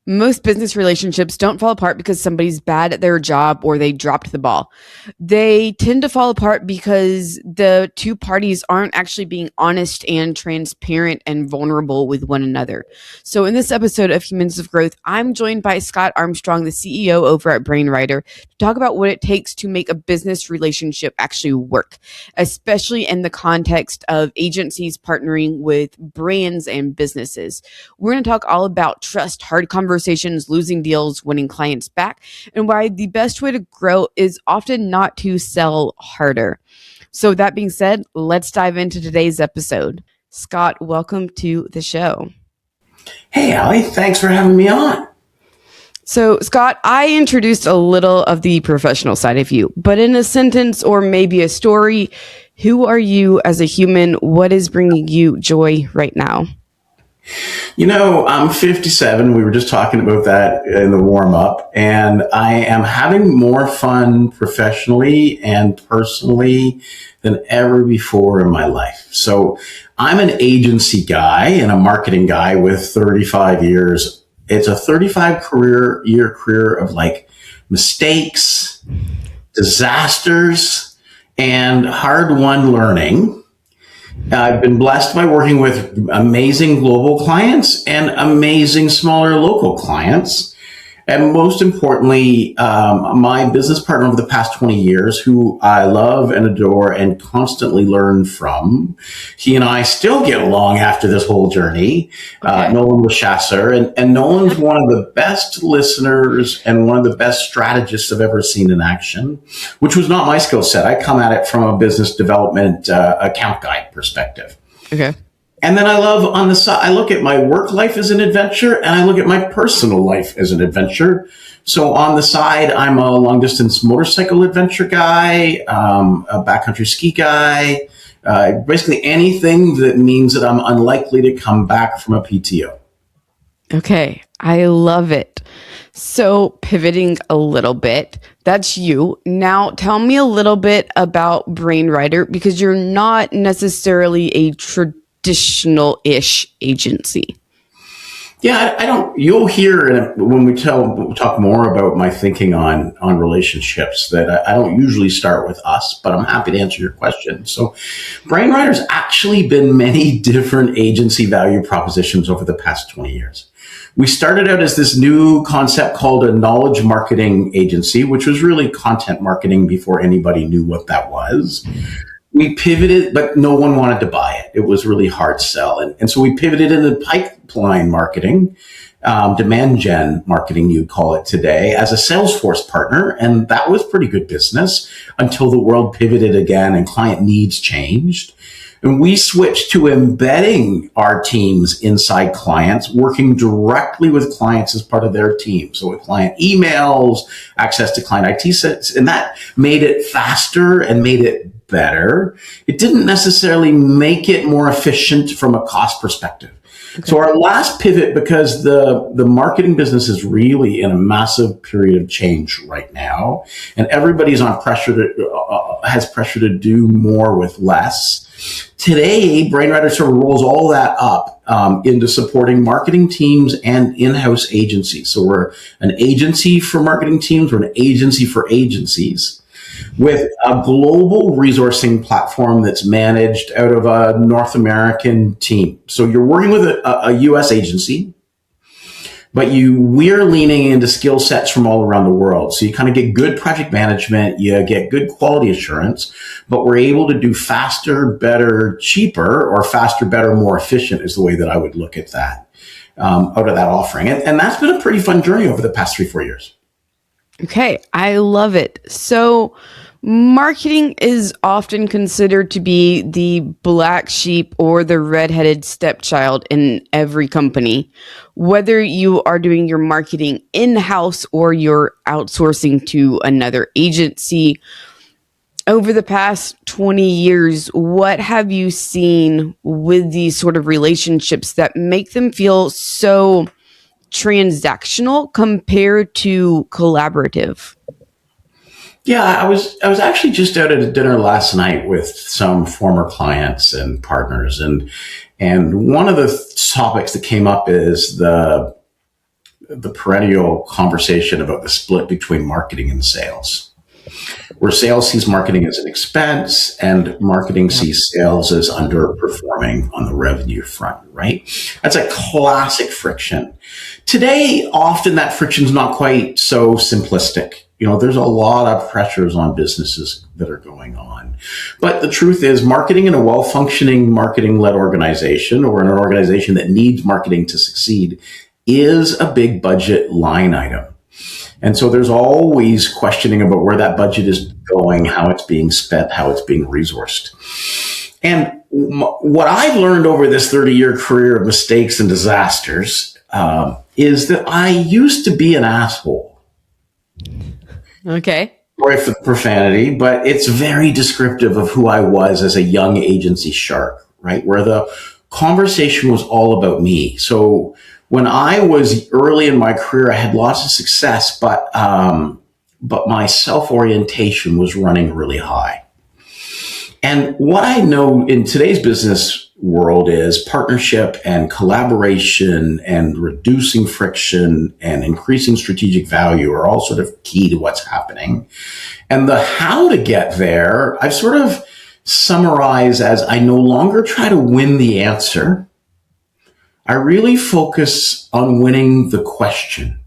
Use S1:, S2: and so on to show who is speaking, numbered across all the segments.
S1: Most business relationships don't fall apart because somebody's bad at their job or they dropped the ball. They tend to fall apart because the two parties aren't actually being honest and transparent and vulnerable with one another. So, in this episode of Humans of Growth, I'm joined by Scott Armstrong, the CEO over at BrainRider, to talk about what it takes to make a business relationship actually work, especially in the context of agencies partnering with brands and businesses. We're going to talk all about trust, hard conversations, losing deals, winning clients back, and why the best way to grow is often not to sell harder. So, that being said, let's dive into today's episode. Scott, welcome to the show.
S2: Hey, Allie, thanks for having me on.
S1: So, Scott, I introduced a little of the professional side of you, but in a sentence or maybe a story, who are you as a human? What is bringing you joy right now?
S2: You know, I'm 57. We were just talking about that in the warm up, and I am having more fun professionally and personally than ever before in my life. So I'm an agency guy and a marketing guy with 35 years. It's a 35-year career of like mistakes, disasters, and hard-won learning. I've been blessed by working with amazing global clients and amazing smaller local clients. And most importantly, my business partner over the past 20 years, who I love and adore and constantly learn from, he and I still get along after this whole journey.
S1: Okay.
S2: Nolan Lashasser, and Nolan's one of the best listeners and one of the best strategists I've ever seen in action, which was not my skill set. I come at it from a business development account guide perspective.
S1: Okay.
S2: And then I love on the side, I look at my work life as an adventure and I look at my personal life as an adventure. So on the side, I'm a long distance motorcycle adventure guy, a backcountry ski guy, basically anything that means that I'm unlikely to come back from a PTO.
S1: Okay. I love it. So pivoting a little bit, that's you. Now tell me a little bit about BrainRider, because you're not necessarily a traditional-ish agency.
S2: Yeah, I don't. You'll hear when we talk more about my thinking on relationships that I don't usually start with us, but I'm happy to answer your question. So, BrainRider's actually been many different agency value propositions over the past 20 years. We started out as this new concept called a knowledge marketing agency, which was really content marketing before anybody knew what that was. We pivoted, but no one wanted to buy it. It was really hard sell. And so we pivoted into pipeline marketing, demand gen marketing, you'd call it today, as a Salesforce partner. And that was pretty good business until the world pivoted again and client needs changed. And we switched to embedding our teams inside clients, working directly with clients as part of their team. So with client emails, access to client IT sets, and that made it faster and made it better. It didn't necessarily make it more efficient from a cost perspective. Okay. So our last pivot, because the marketing business is really in a massive period of change right now, and everybody's on has pressure to do more with less. Today, BrainRider sort of rolls all that up into supporting marketing teams and in-house agencies. So we're an agency for marketing teams. We're an agency for agencies with a global resourcing platform that's managed out of a North American team. So you're working with a US agency, but we're leaning into skill sets from all around the world. So you kind of get good project management, you get good quality assurance, but we're able to do faster, better, cheaper, or faster, better, more efficient is the way that I would look at that, out of that offering. And that's been a pretty fun journey over the past 3-4 years.
S1: Okay, I love it. So marketing is often considered to be the black sheep or the redheaded stepchild in every company. Whether you are doing your marketing in-house or you're outsourcing to another agency, over the past 20 years, what have you seen with these sort of relationships that make them feel so transactional compared to collaborative?
S2: Yeah, I was actually just out at a dinner last night with some former clients and partners, and one of the topics that came up is the the perennial conversation about the split between marketing and sales, where sales sees marketing as an expense and marketing
S1: Yep.
S2: sees sales as underperforming on the revenue front, right? That's a classic friction. Today, often that friction is not quite so simplistic. There's a lot of pressures on businesses that are going on. But the truth is, marketing in a well-functioning marketing-led organization, or in an organization that needs marketing to succeed, is a big budget line item. And so there's always questioning about where that budget is going, how it's being spent, how it's being resourced. And what I've learned over this 30-year career of mistakes and disasters is that I used to be an asshole.
S1: Okay.
S2: Sorry for the profanity, but it's very descriptive of who I was as a young agency shark, right? Where the conversation was all about me. So when I was early in my career, I had lots of success, but my self-orientation was running really high. And what I know in today's business world is partnership and collaboration and reducing friction and increasing strategic value are all sort of key to what's happening. And the how to get there, I've sort of summarized as I no longer try to win the answer. I really focus on winning the question,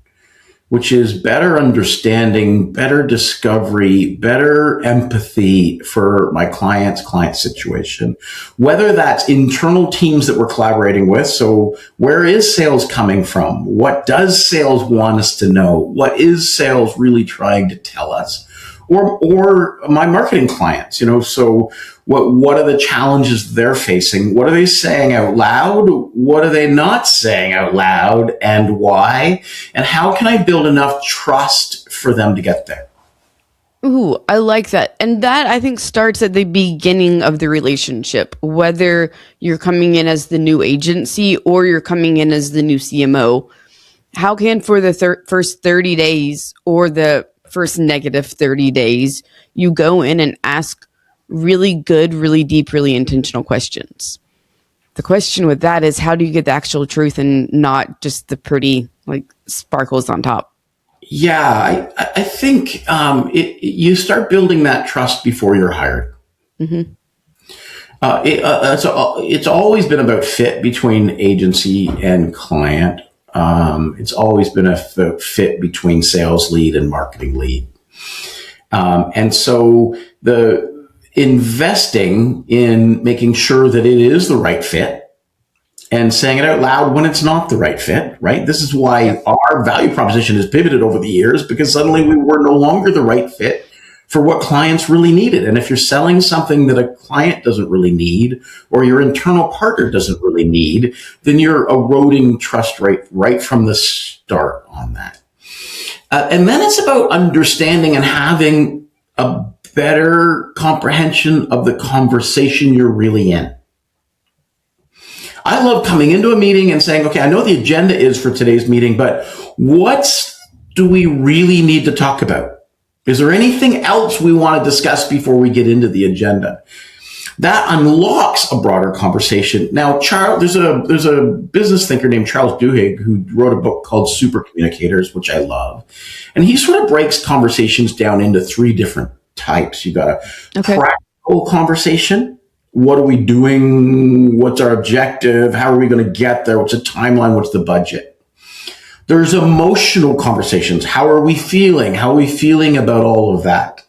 S2: which is better understanding, better discovery, better empathy for my client situation, whether that's internal teams that we're collaborating with. So where is sales coming from? What does sales want us to know? What is sales really trying to tell us? Or my marketing clients, so what are the challenges they're facing? What are they saying out loud? What are they not saying out loud, and why? And how can I build enough trust for them to get there?
S1: Ooh, I like that. And that, I think, starts at the beginning of the relationship, whether you're coming in as the new agency or you're coming in as the new CMO. How can, for the first 30 days or the first negative 30 days, you go in and ask really good, really deep, really intentional questions? The question with that is, how do you get the actual truth and not just the pretty sparkles on top?
S2: Yeah, I think you start building that trust before you're hired.
S1: Mm-hmm.
S2: It's always been about fit between agency and client. It's always been a fit between sales lead and marketing lead. And so the investing in making sure that it is the right fit and saying it out loud when it's not the right fit, right? This is why our value proposition has pivoted over the years, because suddenly we were no longer the right fit for what clients really needed. And if you're selling something that a client doesn't really need, or your internal partner doesn't really need, then you're eroding trust right from the start on that. And then it's about understanding and having a better comprehension of the conversation you're really in. I love coming into a meeting and saying, okay, I know the agenda is for today's meeting, but what do we really need to talk about? Is there anything else we want to discuss before we get into the agenda? That unlocks a broader conversation. Now, there's a business thinker named Charles Duhigg who wrote a book called Super Communicators, which I love. And he sort of breaks conversations down into three different types. You got a practical conversation. What are we doing? What's our objective? How are we going to get there? What's the timeline? What's the budget? There's emotional conversations. How are we feeling? How are we feeling about all of that?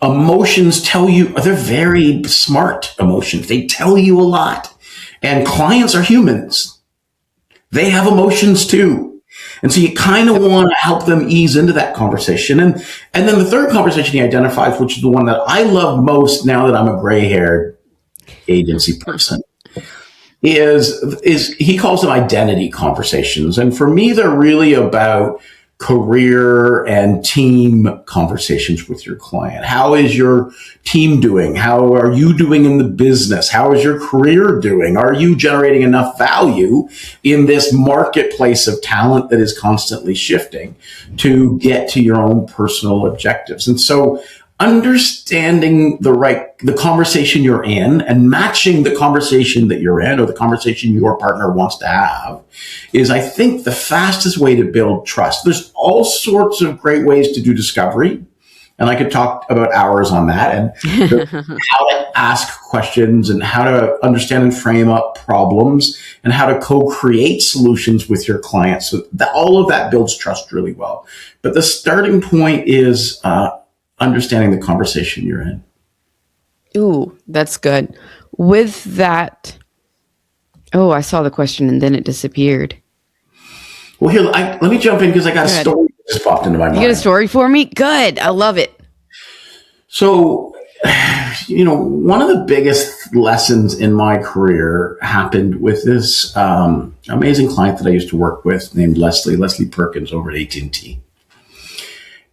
S2: Emotions they're very smart emotions. They tell you a lot. And clients are humans. They have emotions too. And so you kind of want to help them ease into that conversation. And then the third conversation he identifies, which is the one that I love most now that I'm a gray-haired agency person, is he calls them identity conversations. And for me, they're really about career and team conversations with your client. How is your team doing? How are you doing in the business? How is your career doing? Are you generating enough value in this marketplace of talent that is constantly shifting to get to your own personal objectives? And so understanding the conversation you're in and matching the conversation that you're in or the conversation your partner wants to have is, I think, the fastest way to build trust. There's all sorts of great ways to do discovery. And I could talk about hours on that and how to ask questions and how to understand and frame up problems and how to co-create solutions with your clients. So that, all of that builds trust really well. But the starting point is understanding the conversation you're in.
S1: Ooh, that's good. With that, I saw the question and then it disappeared.
S2: Well, here, let me jump in because I got a story that just popped into my mind.
S1: You got a story for me? Good. I love it.
S2: So, one of the biggest lessons in my career happened with this amazing client that I used to work with named Leslie Perkins over at AT&T.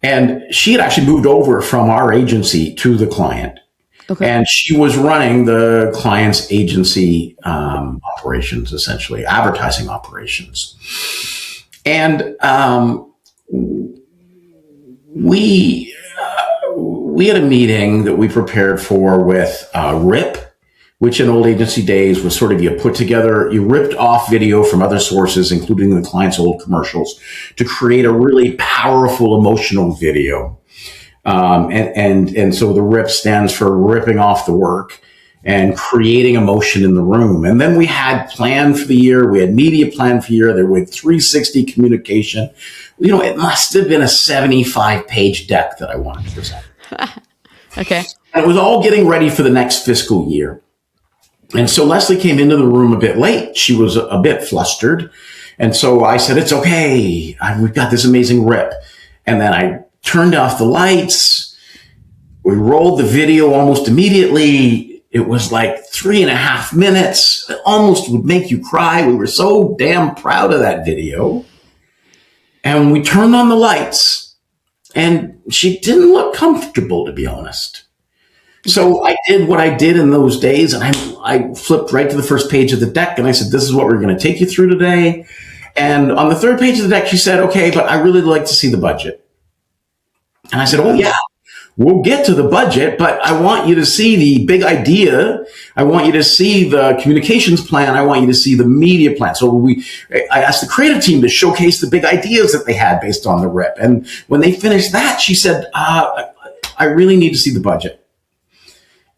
S2: And she had actually moved over from our agency to the client. Okay. And she was running the client's agency operations, essentially, advertising operations. And we had a meeting that we prepared for with RIP, which in old agency days was sort of you ripped off video from other sources, including the client's old commercials, to create a really powerful emotional video. And so the RIP stands for ripping off the work and creating emotion in the room. And then we had planned for the year. We had media planned for the year. There was 360 communication. It must have been a 75-page deck that I wanted to present.
S1: Okay.
S2: And it was all getting ready for the next fiscal year. And so Leslie came into the room a bit late. She was a bit flustered. And so I said, it's okay. We've got this amazing RIP. And then I turned off the lights. We rolled the video almost immediately. It was like 3.5 minutes. It almost would make you cry. We were so damn proud of that video. And we turned on the lights and she didn't look comfortable, to be honest. So I did what I did in those days, and I flipped right to the first page of the deck, and I said, this is what we're going to take you through today. And on the third page of the deck, she said, okay, but I really like to see the budget. And I said, oh, yeah, we'll get to the budget, but I want you to see the big idea. I want you to see the communications plan. I want you to see the media plan. So I asked the creative team to showcase the big ideas that they had based on the RIP. And when they finished that, she said, I really need to see the budget.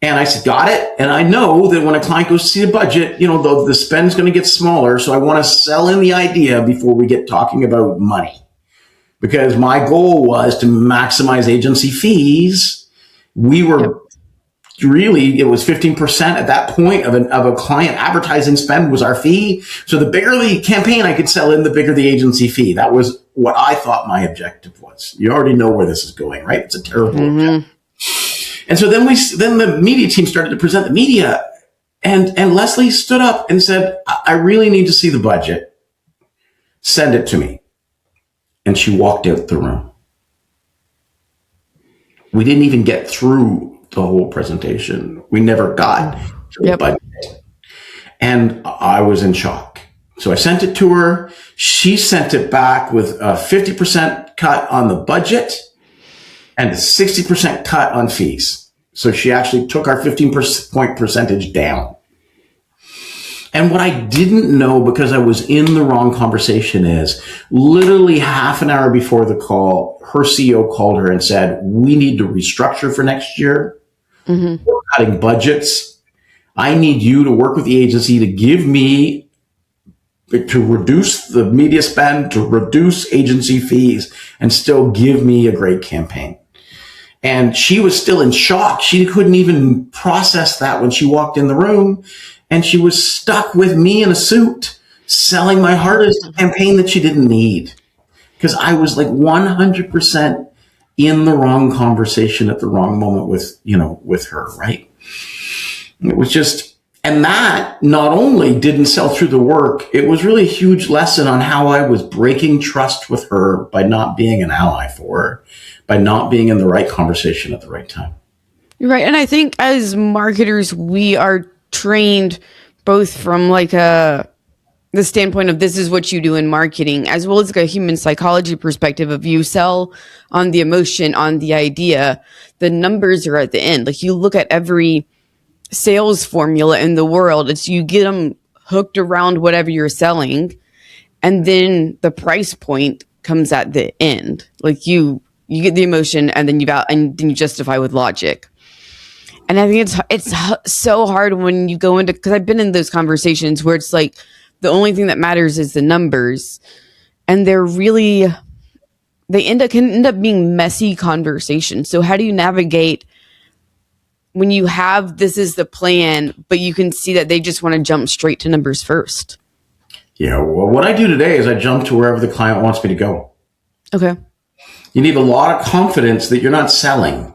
S2: And I said, got it. And I know that when a client goes to see the budget, the spend's going to get smaller. So I want to sell in the idea before we get talking about money. Because my goal was to maximize agency fees. We were it was 15% at that point of a client advertising spend was our fee. So the bigger the campaign I could sell in, the bigger the agency fee. That was what I thought my objective was. You already know where this is going, right? It's a terrible objective. And so then the media team started to present the media, and Leslie stood up and said, I really need to see the budget. Send it to me. And she walked out the room. We didn't even get through the whole presentation. We never got to the budget. And I was in shock. So I sent it to her. She sent it back with a 50% cut on the budget and a 60% cut on fees. So she actually took our 15% percentage down. And what I didn't know, because I was in the wrong conversation, is literally half an hour before the call, her CEO called her and said, we need to restructure for next year. Mm-hmm. We're cutting budgets. I need you to work with the agency to give me, to reduce the media spend, to reduce agency fees, and still give me a great campaign. And she was still in shock. She couldn't even process that when she walked in the room. And she was stuck with me in a suit, selling my hardest campaign that she didn't need. Because I was like 100% in the wrong conversation at the wrong moment with her, right? It was just, and that not only didn't sell through the work, it was really a huge lesson on how I was breaking trust with her by not being an ally for her, by not being in the right conversation at the right time.
S1: Right. And I think as marketers, we are trained both from like a the standpoint of this is what you do in marketing, as well as like a human psychology perspective of you sell on the emotion, on the idea, the numbers are at the end. Like you look at every sales formula in the world, it's you get them hooked around whatever you're selling, and then the price point comes at the end. Like you get the emotion, and then you justify with logic. And I think it's so hard when you go into, because I've been in those conversations where it's like the only thing that matters is the numbers, and can end up being messy conversations. So how do you navigate when you have this is the plan, but you can see that they just want to jump straight to numbers first?
S2: Yeah, well, what I do today is I jump to wherever the client wants me to go.
S1: Okay.
S2: You need a lot of confidence that you're not selling.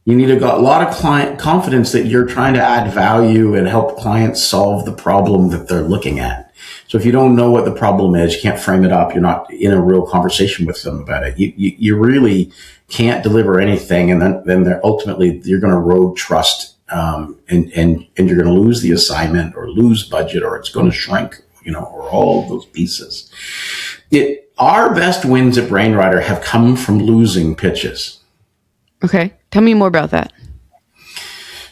S2: You need a lot of client confidence that you're trying to add value and help clients solve the problem that they're looking at. So if you don't know what the problem is, you can't frame it up, you're not in a real conversation with them about it. You really can't deliver anything, and then ultimately you're going to erode trust, and you're going to lose the assignment or lose budget, or it's going to shrink, or all of those pieces. Our best wins at BrainRider have come from losing pitches.
S1: Okay. Tell me more about that.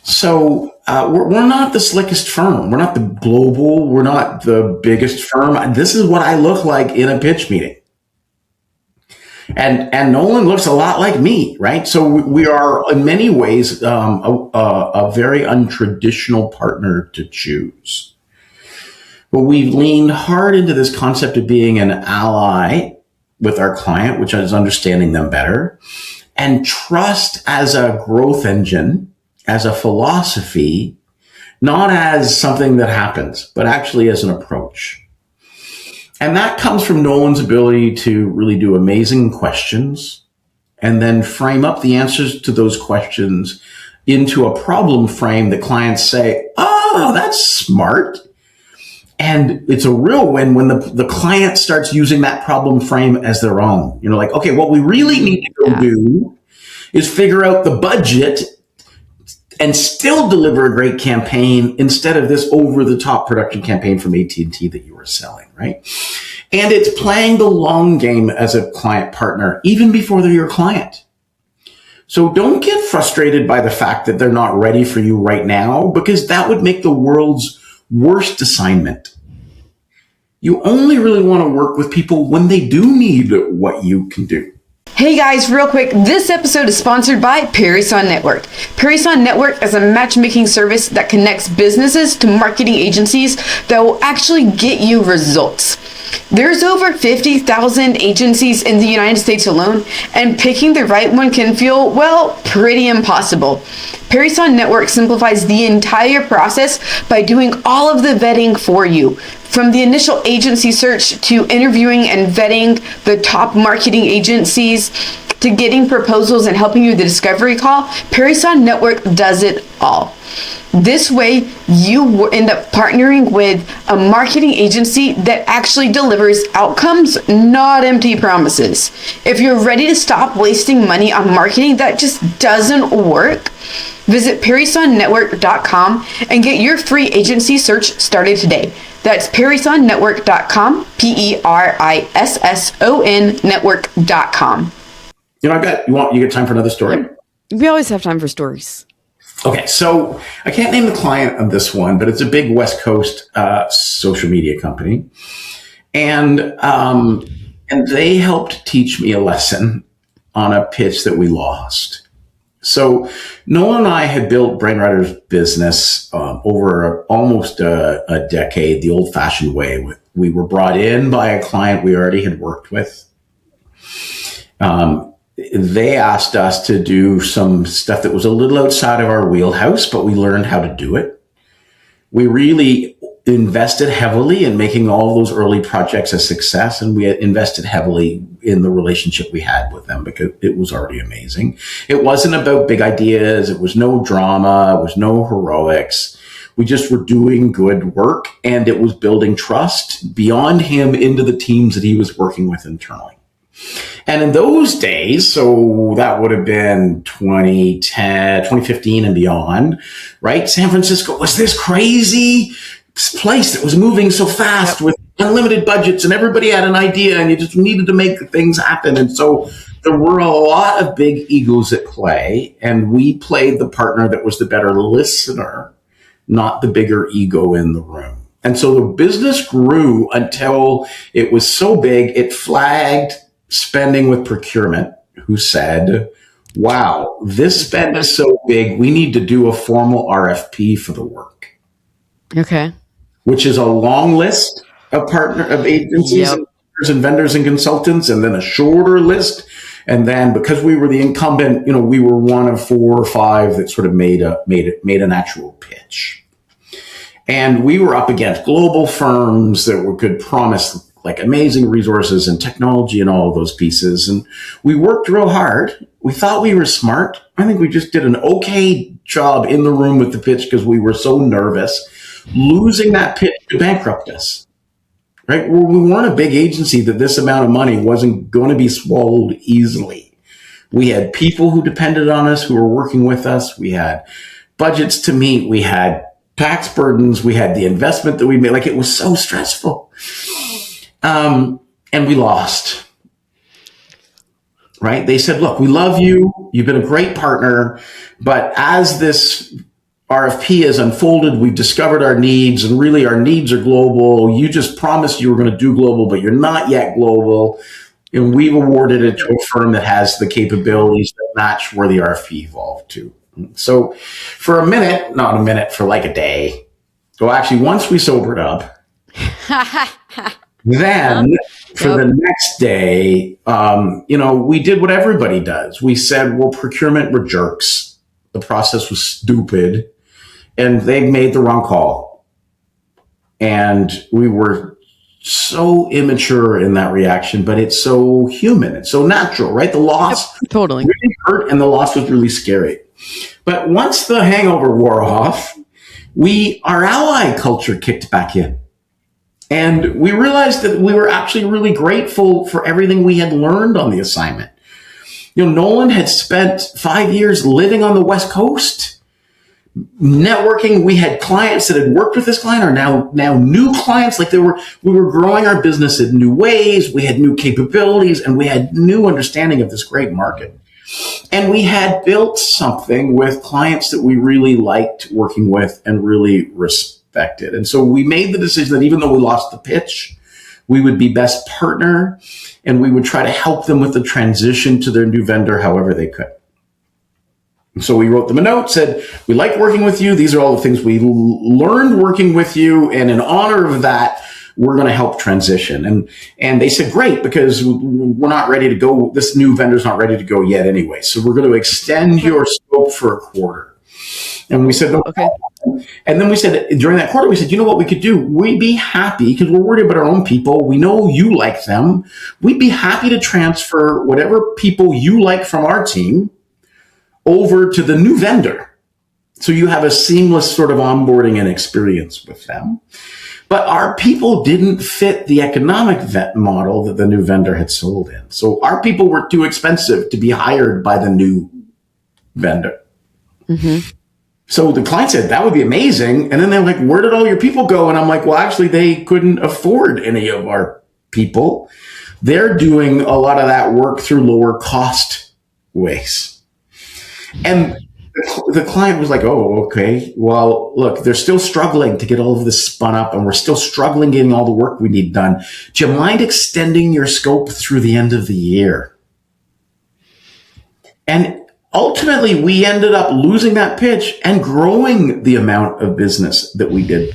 S2: So we're not the slickest firm. We're not the global. We're not the biggest firm. This is what I look like in a pitch meeting. And Nolan looks a lot like me, right? So we are in many ways a very untraditional partner to choose. But we've leaned hard into this concept of being an ally with our client, which is understanding them better, and trust as a growth engine, as a philosophy, not as something that happens, but actually as an approach. And that comes from Nolan's ability to really do amazing questions and then frame up the answers to those questions into a problem frame that clients say, oh, that's smart. And it's a real win when the client starts using that problem frame as their own. Like, okay, what we really need to go do is figure out the budget and still deliver a great campaign instead of this over-the-top production campaign from AT&T that you were selling, right? And it's playing the long game as a client partner, even before they're your client. So don't get frustrated by the fact that they're not ready for you right now, because that would make the world's worst assignment. You only really want to work with people when they do need what you can do.
S1: Hey guys, real quick, this episode is sponsored by Parison Network. Parison Network is a matchmaking service that connects businesses to marketing agencies that will actually get you results. There's over 50,000 agencies in the United States alone, and picking the right one can feel, well, pretty impossible. Parison Network simplifies the entire process by doing all of the vetting for you. From the initial agency search to interviewing and vetting the top marketing agencies to getting proposals and helping you with the discovery call, Parison Network does it all. This way, you end up partnering with a marketing agency that actually delivers outcomes, not empty promises. If you're ready to stop wasting money on marketing that just doesn't work, visit ParisonNetwork.com and get your free agency search started today. That's ParisonNetwork.com, PERISSON network.com.
S2: You get time for another story?
S1: We always have time for stories.
S2: Okay, so I can't name the client on this one, but it's a big West Coast social media company, and they helped teach me a lesson on a pitch that we lost. So Noah and I had built BrainRider's business over almost a decade, the old-fashioned way. We were brought in by a client we already had worked with. They asked us to do some stuff that was a little outside of our wheelhouse, but we learned how to do it. We really invested heavily in making all of those early projects a success, and we had invested heavily in the relationship we had with them because it was already amazing. It wasn't about big ideas. It was no drama. It was no heroics. We just were doing good work, and it was building trust beyond him into the teams that he was working with internally. And in those days, so that would have been 2010, 2015 and beyond, right? San Francisco was this crazy place that was moving so fast with unlimited budgets and everybody had an idea and you just needed to make things happen. And so there were a lot of big egos at play, and we played the partner that was the better listener, not the bigger ego in the room. And so the business grew until it was so big, it flagged spending with procurement, who said, wow, this spend is so big, we need to do a formal RFP for the work.
S1: Okay.
S2: Which is a long list of agencies and vendors and consultants, and then a shorter list. And then because we were the incumbent, we were one of 4 or 5 that sort of made an actual pitch. And we were up against global firms that could promise like amazing resources and technology and all of those pieces. And we worked real hard. We thought we were smart. I think we just did an okay job in the room with the pitch because we were so nervous. Losing that pitch to bankrupt us, right? We weren't a big agency that this amount of money wasn't going to be swallowed easily. We had people who depended on us, who were working with us. We had budgets to meet. We had tax burdens. We had the investment that we made. Like, it was so stressful. And we lost, right? They said, look, we love you. You've been a great partner. But as this RFP has unfolded, we've discovered our needs, and really our needs are global. You just promised you were going to do global, but you're not yet global. And we've awarded it to a firm that has the capabilities that match where the RFP evolved to. So for a day. So actually, once we sobered up, then for the next day, we did what everybody does. We said, well, procurement were jerks. The process was stupid. And they made the wrong call. And we were so immature in that reaction, but it's so human. It's so natural, right? The loss
S1: totally
S2: really hurt, and the loss was really scary. But once the hangover wore off, our ally culture kicked back in. And we realized that we were actually really grateful for everything we had learned on the assignment. Nolan had spent 5 years living on the West Coast, networking. We had clients that had worked with this client are now new clients. Like, we were growing our business in new ways. We had new capabilities, and we had new understanding of this great market. And we had built something with clients that we really liked working with and really respected. And so we made the decision that even though we lost the pitch, we would be best partner, and we would try to help them with the transition to their new vendor however they could. So we wrote them a note, said, we like working with you. These are all the things we learned working with you. And in honor of that, we're going to help transition. And they said, great, because we're not ready to go. This new vendor's not ready to go yet anyway. So we're going to extend your scope for a quarter. And we said, no. Okay. And then we said, during that quarter, we said, you know what we could do? We'd be happy, because we're worried about our own people. We know you like them. We'd be happy to transfer whatever people you like from our team over to the new vendor. So you have a seamless sort of onboarding and experience with them. But our people didn't fit the economic model that the new vendor had sold in. So our people were too expensive to be hired by the new vendor. Mm-hmm. So the client said, that would be amazing. And then they're like, where did all your people go? And I'm like, well, actually, they couldn't afford any of our people. They're doing a lot of that work through lower cost ways. And the client was like, oh, okay. Well, look, they're still struggling to get all of this spun up, and we're still struggling getting all the work we need done. Do you mind extending your scope through the end of the year? And ultimately, we ended up losing that pitch and growing the amount of business that we did.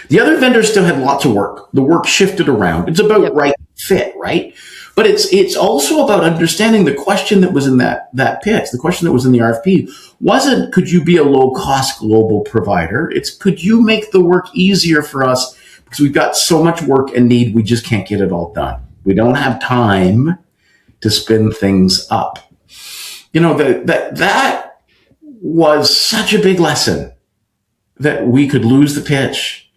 S2: The other vendors still had lots of work. The work shifted around. It's about right fit, right? But it's also about understanding the question that was in that pitch. The question that was in the RFP wasn't, could you be a low-cost global provider? It's, could you make the work easier for us? Because we've got so much work and need, we just can't get it all done. We don't have time to spin things up. That was such a big lesson, that we could lose the pitch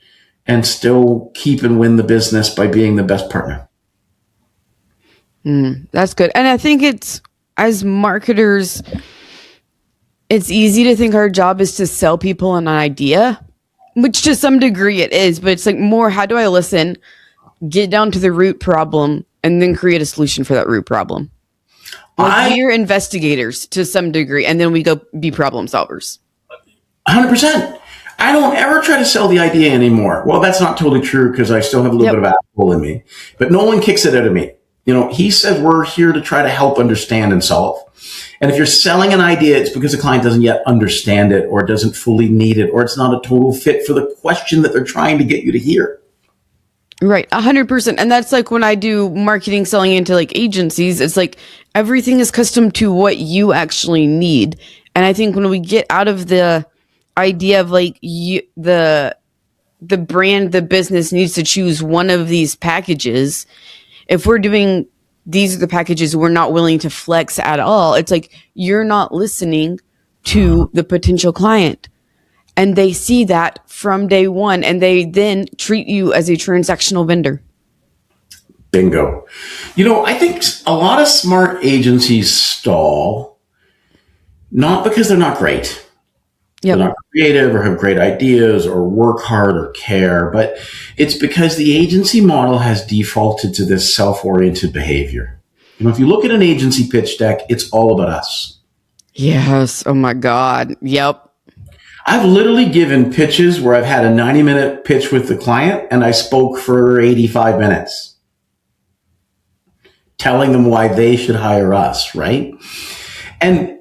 S2: and still keep and win the business by being the best partner.
S1: That's good. And I think as marketers, it's easy to think our job is to sell people an idea, Which to some degree it is, but it's like more, how do I listen, get down to the root problem, and then create a solution for that root problem? Like we're investigators to some degree, and then we go be problem solvers.
S2: 100%. I don't ever try to sell the idea anymore. Well, that's not totally true because I still have a little bit of apple in me, but no one kicks it out of me. You know, he said we're here to try to help understand and solve. And if you're selling an idea, it's because the client doesn't yet understand it or doesn't fully need it, or it's not a total fit for the question that they're trying to get you to hear.
S1: Right. 100%. And that's like when I do marketing, selling into like agencies, it's like everything is custom to what you actually need. And I think when we get out of the idea of like the brand, the business needs to choose one of these packages. If we're doing, these are the packages we're not willing to flex at all, it's like you're not listening to the potential client. And they see that from day one, and they then treat you as a transactional vendor.
S2: Bingo. You know, I think a lot of smart agencies stall, not because they're not great. They're not creative or have great ideas or work hard or care, but it's because the agency model has defaulted to this self-oriented behavior. You know, if you look at an agency pitch deck, it's all about us.
S1: Yes. Oh my God. Yep.
S2: I've literally given pitches where I've had a 90-minute pitch with the client and I spoke for 85 minutes, telling them why they should hire us, right? And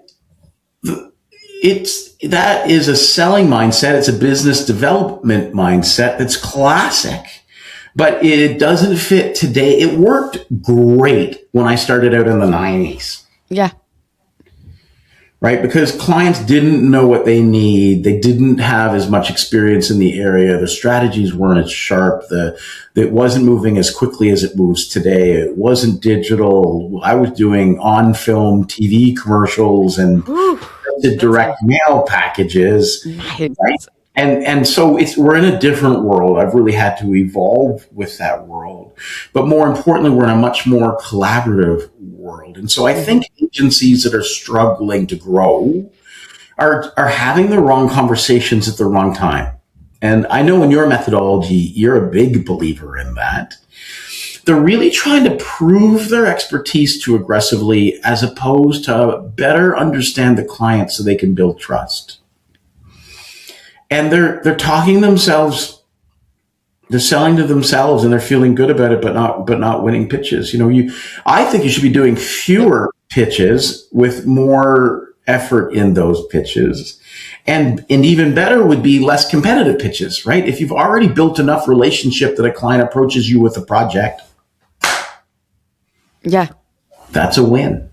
S2: that is a selling mindset. It's a business development mindset that's classic, but it doesn't fit today. It worked great when I started out in the 90s.
S1: Yeah.
S2: Right? Because clients didn't know what they need. They didn't have as much experience in the area. The strategies weren't as sharp. It wasn't moving as quickly as it moves today. It wasn't digital. I was doing on-film TV commercials and the direct mail packages. Right? And so we're in a different world. I've really had to evolve with that world. But more importantly, we're in a much more collaborative world. And so I think agencies that are struggling to grow are having the wrong conversations at the wrong time. And I know in your methodology, you're a big believer in that. They're really trying to prove their expertise too aggressively as opposed to better understand the client so they can build trust. And they're talking themselves, they're selling to themselves, and they're feeling good about it, but not winning pitches. You know, I think you should be doing fewer pitches with more effort in those pitches. And even better would be less competitive pitches, right? If you've already built enough relationship that a client approaches you with a project,
S1: yeah,
S2: that's a win.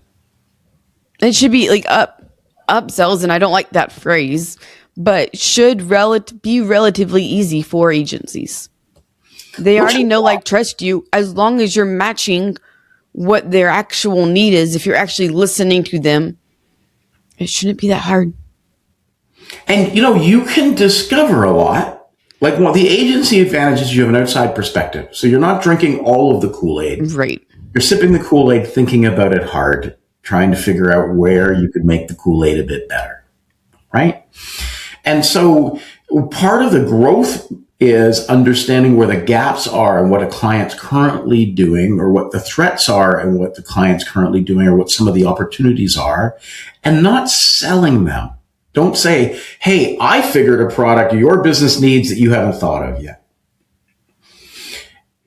S1: It should be like upsells, and I don't like that phrase, but should be relatively easy for agencies. They already know, like, trust you, as long as you're matching what their actual need is. If you're actually listening to them, it shouldn't be that hard.
S2: And, you know, you can discover a lot. Like, well, the agency advantage is you have an outside perspective. So you're not drinking all of the Kool-Aid.
S1: Right.
S2: You're sipping the Kool-Aid, thinking about it hard, trying to figure out where you could make the Kool-Aid a bit better. Right? And so part of the growth is understanding where the gaps are and what a client's currently doing, or what the threats are and what the client's currently doing, or what some of the opportunities are, and not selling them. Don't say, hey, I figured a product your business needs that you haven't thought of yet.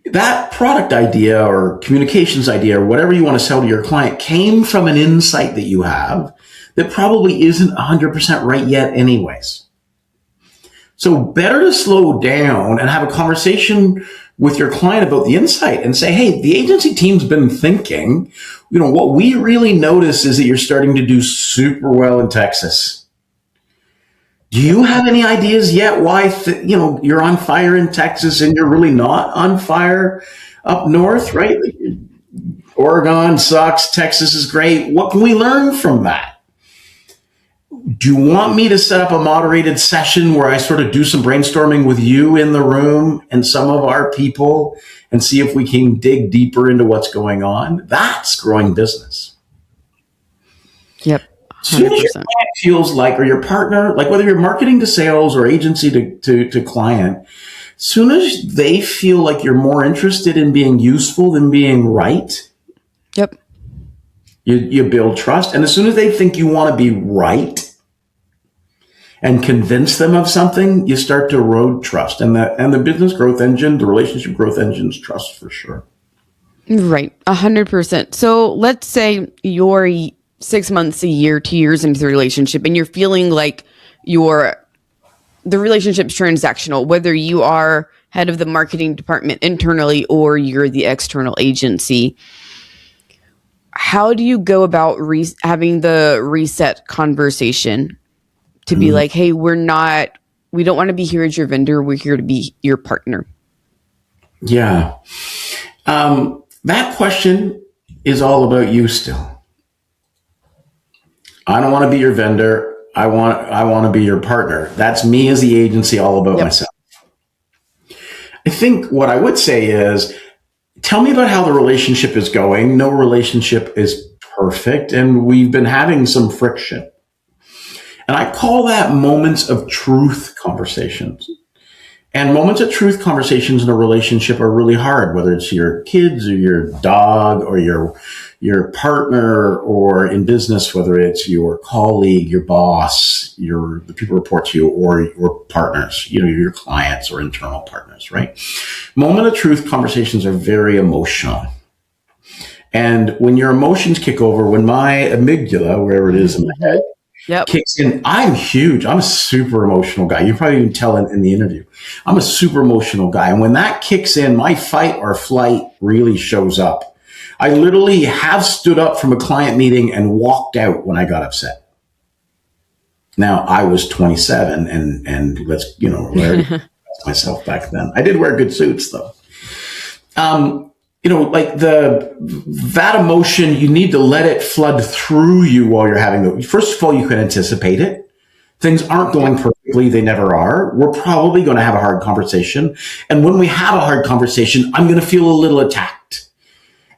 S2: That product idea or communications idea or whatever you want to sell to your client came from an insight that you have that probably isn't 100% right yet anyways. So better to slow down and have a conversation with your client about the insight and say, hey, the agency team's been thinking, you know, what we really notice is that you're starting to do super well in Texas. Do you have any ideas yet why, you're on fire in Texas and you're really not on fire up north, right? Oregon sucks. Texas is great. What can we learn from that? Do you want me to set up a moderated session where I sort of do some brainstorming with you in the room and some of our people and see if we can dig deeper into what's going on? That's growing business.
S1: Yep.
S2: Soon as your
S1: 100%.
S2: client feels like, or your partner, like whether you're marketing to sales or agency to client, soon as they feel like you're more interested in being useful than being right,
S1: Yep.
S2: you build trust. And as soon as they think you want to be right and convince them of something, you start to erode trust. And the business growth engine, the relationship growth engine is trust for sure.
S1: Right. 100%. So let's say you're 6 months, a year, 2 years into the relationship, and you're feeling like the relationship's transactional, whether you are head of the marketing department internally or you're the external agency. How do you go about having the reset conversation to be like, hey, we don't want to be here as your vendor. We're here to be your partner.
S2: Yeah. That question is all about you still. I don't want to be your vendor. I want to be your partner. That's me as the agency, all about myself. I think what I would say is, tell me about how the relationship is going. No relationship is perfect, and we've been having some friction. And I call that moments of truth conversations. And moments of truth conversations in a relationship are really hard, whether it's your kids or your dog or your partner, or in business, whether it's your colleague, your boss, the people who report to you, or your partners, your clients or internal partners, right? Moment of truth conversations are very emotional. And when your emotions kick over, when my amygdala, wherever it is in my head, kicks in, I'm huge. I'm a super emotional guy. You probably even tell in the interview. I'm a super emotional guy. And when that kicks in, my fight or flight really shows up. I literally have stood up from a client meeting and walked out when I got upset. Now, I was 27 and let's, myself back then. I did wear good suits though. Like that emotion, you need to let it flood through you while you're having first of all, you can anticipate it. Things aren't going perfectly. They never are. We're probably going to have a hard conversation. And when we have a hard conversation, I'm going to feel a little attacked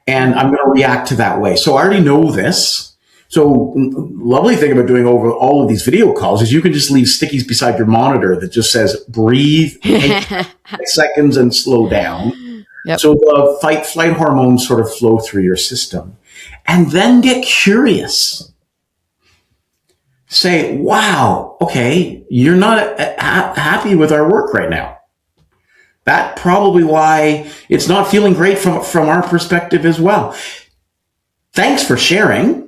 S2: and I'm going to react to that way. So I already know this. So lovely thing about doing over all of these video calls is you can just leave stickies beside your monitor that just says breathe, take 10 seconds and slow down. Yep. So the fight flight hormones sort of flow through your system, and then get curious. Say, wow, okay, you're not happy with our work right now. That's probably why it's not feeling great from our perspective as well. Thanks for sharing.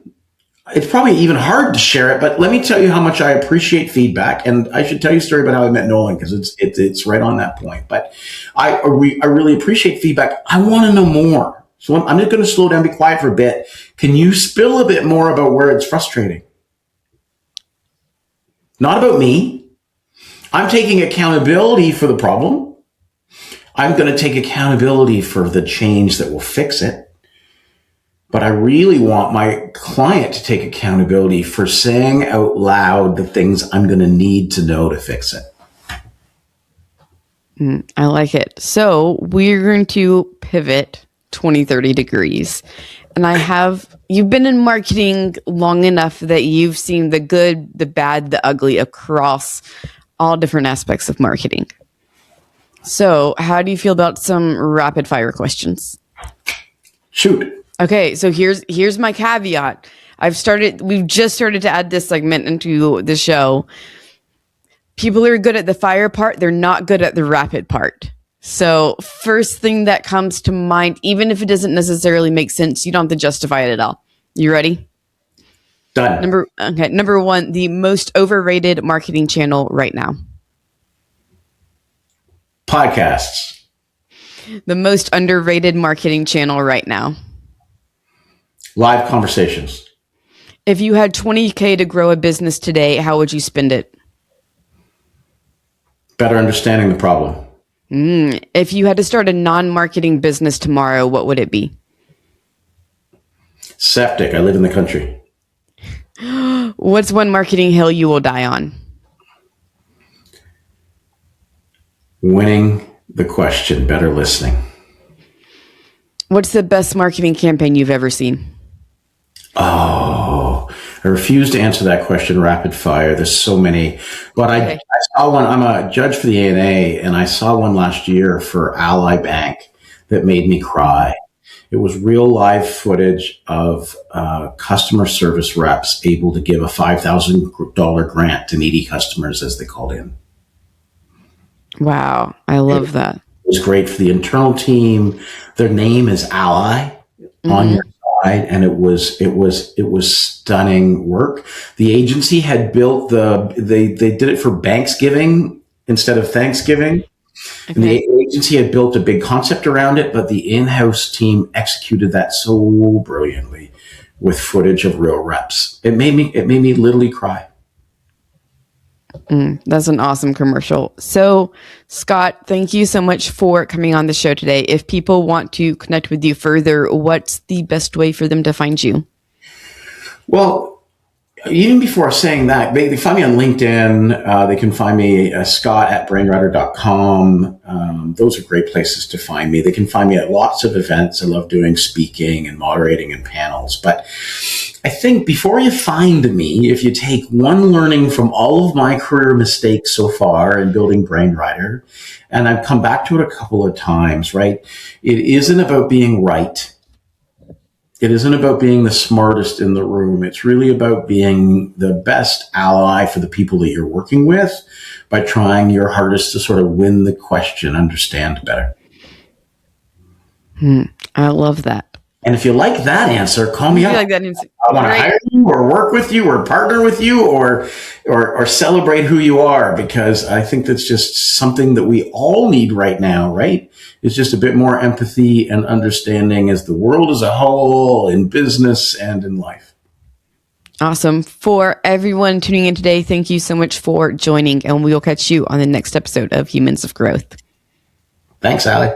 S2: It's probably even hard to share it, but let me tell you how much I appreciate feedback. And I should tell you a story about how I met Nolan, because it's right on that point. But I really appreciate feedback. I want to know more. So I'm just going to slow down, be quiet for a bit. Can you spill a bit more about where it's frustrating? Not about me. I'm taking accountability for the problem. I'm going to take accountability for the change that will fix it. But I really want my client to take accountability for saying out loud the things I'm going to need to know to fix it.
S1: I like it. So we're going to pivot 20, 30 degrees. And you've been in marketing long enough that you've seen the good, the bad, the ugly across all different aspects of marketing. So how do you feel about some rapid fire questions?
S2: Shoot.
S1: Okay, so here's my caveat. We've just started to add this segment into the show. People are good at the fire part, they're not good at the rapid part. So first thing that comes to mind, even if it doesn't necessarily make sense, you don't have to justify it at all. You ready?
S2: Done.
S1: Number one, the most overrated marketing channel right now.
S2: Podcasts.
S1: The most underrated marketing channel right now.
S2: Live conversations.
S1: If you had $20,000 to grow a business today, how would you spend it?
S2: Better understanding the problem.
S1: If you had to start a non-marketing business tomorrow, what would it be?
S2: Septic. I live in the country.
S1: What's one marketing hill you will die on?
S2: Winning the question. Better listening.
S1: What's the best marketing campaign you've ever seen?
S2: Oh, I refuse to answer that question rapid fire. There's so many, but
S1: Okay.
S2: I saw one. I'm a judge for the ANA, and I saw one last year for Ally Bank that made me cry. It was real live footage of customer service reps able to give a $5,000 grant to needy customers as they called in.
S1: Wow. I love that.
S2: It was great for the internal team. Their name is Ally on your side, and it was stunning work. The agency had built they did it for Banksgiving instead of Thanksgiving.
S1: Okay.
S2: And the agency had built a big concept around it, but the in-house team executed that so brilliantly with footage of real reps. It made me literally cry.
S1: That's an awesome commercial. So, Scott, thank you so much for coming on the show today. If people want to connect with you further, what's the best way for them to find you?
S2: Well, even before saying that, they find me on LinkedIn. They can find me Scott at BrainRider.com. Those are great places to find me. They can find me at lots of events. I love doing speaking and moderating and panels. But I think before you find me, if you take one learning from all of my career mistakes so far in building BrainRider, and I've come back to it a couple of times, right? It isn't about being right. It isn't about being the smartest in the room. It's really about being the best ally for the people that you're working with by trying your hardest to sort of win the question, understand better.
S1: I love that.
S2: And if you like that answer, call me up.
S1: Like that
S2: I want to hire you or work with you or partner with you or celebrate who you are, because I think that's just something that we all need right now, right? It's just a bit more empathy and understanding as the world as a whole, in business and in life.
S1: Awesome. For everyone tuning in today, thank you so much for joining, and we will catch you on the next episode of Humans of Growth.
S2: Thanks, Allie.